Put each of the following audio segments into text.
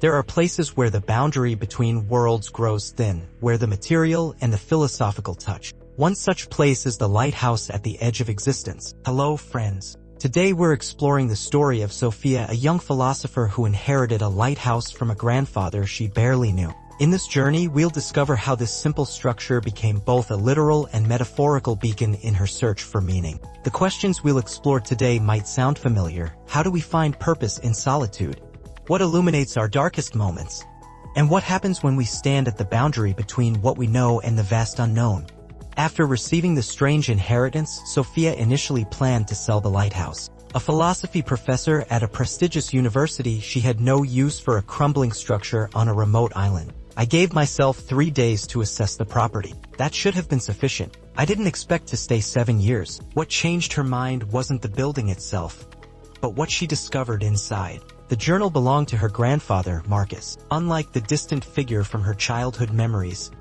There are places where the boundary between worlds grows thin, where the material and the philosophical touch. One such place is the lighthouse at the edge of existence. Hello, friends. Today we're exploring the story of Sofia, a young philosopher who inherited a lighthouse from a grandfather she barely knew. In this journey, we'll discover how this simple structure became both a literal and metaphorical beacon in her search for meaning. The questions we'll explore today might sound familiar. How do we find purpose in solitude? What illuminates our darkest moments? And what happens when we stand at the boundary between what we know and the vast unknown? After receiving the strange inheritance, Sofia initially planned to sell the lighthouse. A philosophy professor at a prestigious university, she had no use for a crumbling structure on a remote island. I gave myself 3 days to assess the property. That should have been sufficient. I didn't expect to stay 7 years. What changed her mind wasn't the building itself, but what she discovered inside. The journal belonged to her grandfather, Marcus. Unlike the distant figure from her childhood memories,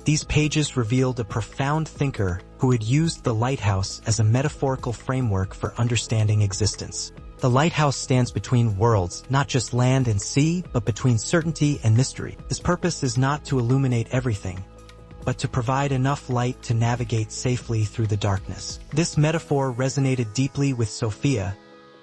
these pages revealed a profound thinker who had used the lighthouse as a metaphorical framework for understanding existence. The lighthouse stands between worlds, not just land and sea, but between certainty and mystery. Its purpose is not to illuminate everything, but to provide enough light to navigate safely through the darkness. This metaphor resonated deeply with Sofia,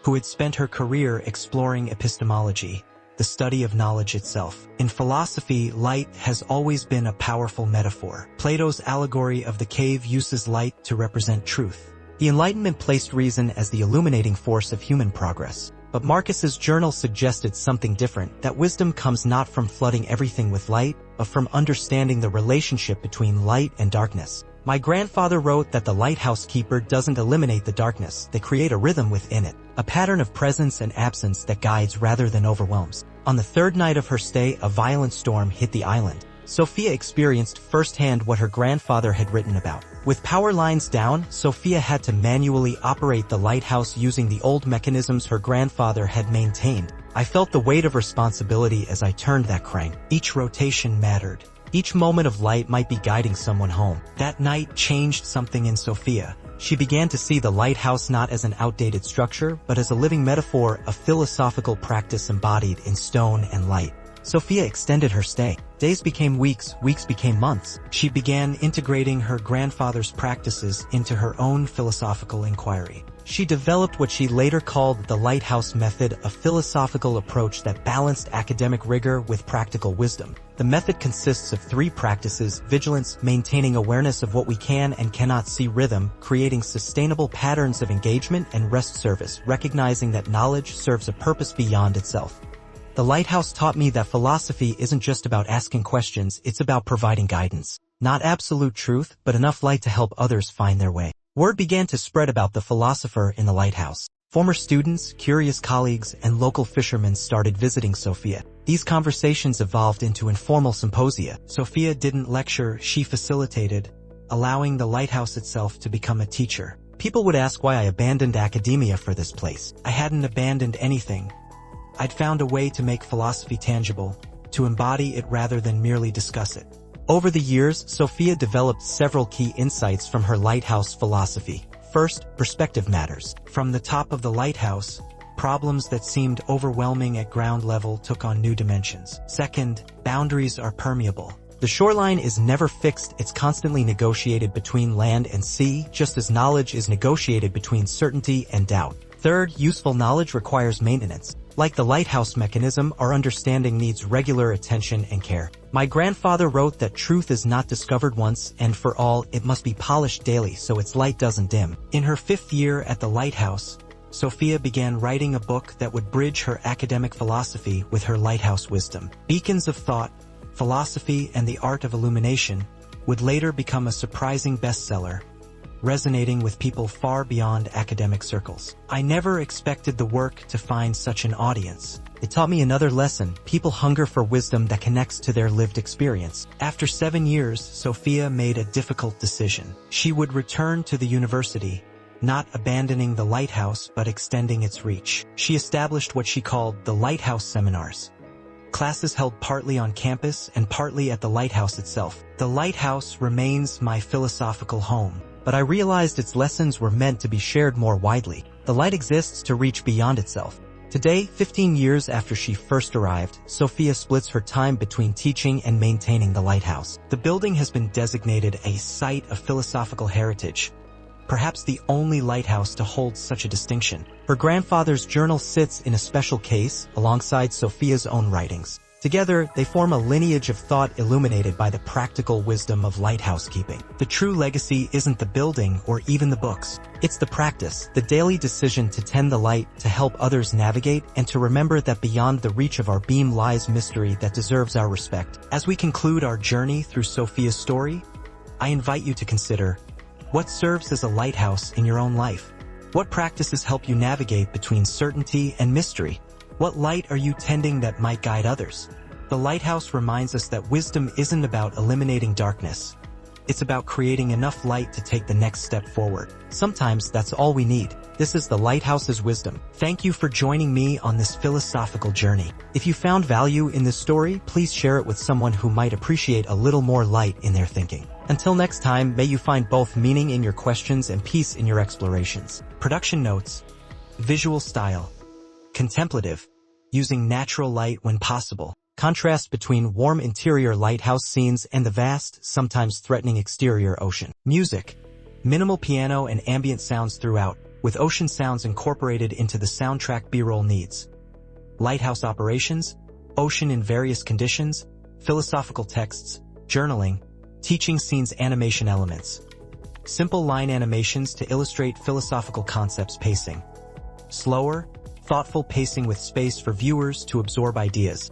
who had spent her career exploring epistemology, the study of knowledge itself. In philosophy, light has always been a powerful metaphor. Plato's allegory of the cave uses light to represent truth. The Enlightenment placed reason as the illuminating force of human progress. But Marcus's journal suggested something different, that wisdom comes not from flooding everything with light, but from understanding the relationship between light and darkness. My grandfather wrote that the lighthouse keeper doesn't eliminate the darkness, they create a rhythm within it, a pattern of presence and absence that guides rather than overwhelms. On the third night of her stay, a violent storm hit the island. Sofia experienced firsthand what her grandfather had written about. With power lines down, Sofia had to manually operate the lighthouse using the old mechanisms her grandfather had maintained. I felt the weight of responsibility as I turned that crank. Each rotation mattered. Each moment of light might be guiding someone home. That night changed something in Sofia. She began to see the lighthouse not as an outdated structure, but as a living metaphor, a philosophical practice embodied in stone and light. Sofia extended her stay. Days became weeks, weeks became months. She began integrating her grandfather's practices into her own philosophical inquiry. She developed what she later called the Lighthouse Method, a philosophical approach that balanced academic rigor with practical wisdom. The method consists of 3 practices: vigilance, maintaining awareness of what we can and cannot see; rhythm, creating sustainable patterns of engagement; and rest, service, recognizing that knowledge serves a purpose beyond itself. The lighthouse taught me that philosophy isn't just about asking questions, it's about providing guidance. Not absolute truth, but enough light to help others find their way. Word began to spread about the philosopher in the lighthouse. Former students, curious colleagues, and local fishermen started visiting Sofia. These conversations evolved into informal symposia. Sofia didn't lecture, she facilitated, allowing the lighthouse itself to become a teacher. People would ask why I abandoned academia for this place. I hadn't abandoned anything. I'd found a way to make philosophy tangible, to embody it rather than merely discuss it. Over the years, Sofia developed several key insights from her lighthouse philosophy. First, perspective matters. From the top of the lighthouse, problems that seemed overwhelming at ground level took on new dimensions. Second, boundaries are permeable. The shoreline is never fixed, it's constantly negotiated between land and sea, just as knowledge is negotiated between certainty and doubt. Third, useful knowledge requires maintenance. Like the lighthouse mechanism, our understanding needs regular attention and care. My grandfather wrote that truth is not discovered once and for all, it must be polished daily so its light doesn't dim. In her 5th year at the lighthouse, Sofia began writing a book that would bridge her academic philosophy with her lighthouse wisdom. Beacons of Thought, Philosophy and the Art of Illumination would later become a surprising bestseller, resonating with people far beyond academic circles. I never expected the work to find such an audience. It taught me another lesson: people hunger for wisdom that connects to their lived experience. After 7 years, Sofia made a difficult decision. She would return to the university, not abandoning the lighthouse but extending its reach. She established what she called the Lighthouse Seminars. Classes held partly on campus and partly at the lighthouse itself. The lighthouse remains my philosophical home, but I realized its lessons were meant to be shared more widely. The light exists to reach beyond itself, Today, 15 years after she first arrived, Sofia splits her time between teaching and maintaining the lighthouse. The building has been designated a site of philosophical heritage, perhaps the only lighthouse to hold such a distinction. Her grandfather's journal sits in a special case alongside Sofia's own writings. Together, they form a lineage of thought illuminated by the practical wisdom of lighthouse keeping. The true legacy isn't the building or even the books. It's the practice, the daily decision to tend the light, to help others navigate, and to remember that beyond the reach of our beam lies mystery that deserves our respect. As we conclude our journey through Sofia's story, I invite you to consider, what serves as a lighthouse in your own life? What practices help you navigate between certainty and mystery? What light are you tending that might guide others? The lighthouse reminds us that wisdom isn't about eliminating darkness. It's about creating enough light to take the next step forward. Sometimes that's all we need. This is the Lighthouse's Wisdom. Thank you for joining me on this philosophical journey. If you found value in this story, please share it with someone who might appreciate a little more light in their thinking. Until next time, may you find both meaning in your questions and peace in your explorations. Production notes. Visual style. Contemplative, using natural light when possible. Contrast between warm interior lighthouse scenes and the vast, sometimes threatening exterior ocean. Music, minimal piano and ambient sounds throughout, with ocean sounds incorporated into the soundtrack B-roll needs. Lighthouse operations, ocean in various conditions, philosophical texts, journaling, teaching scenes, animation elements. Simple line animations to illustrate philosophical concepts. Pacing. Slower, thoughtful pacing with space for viewers to absorb ideas.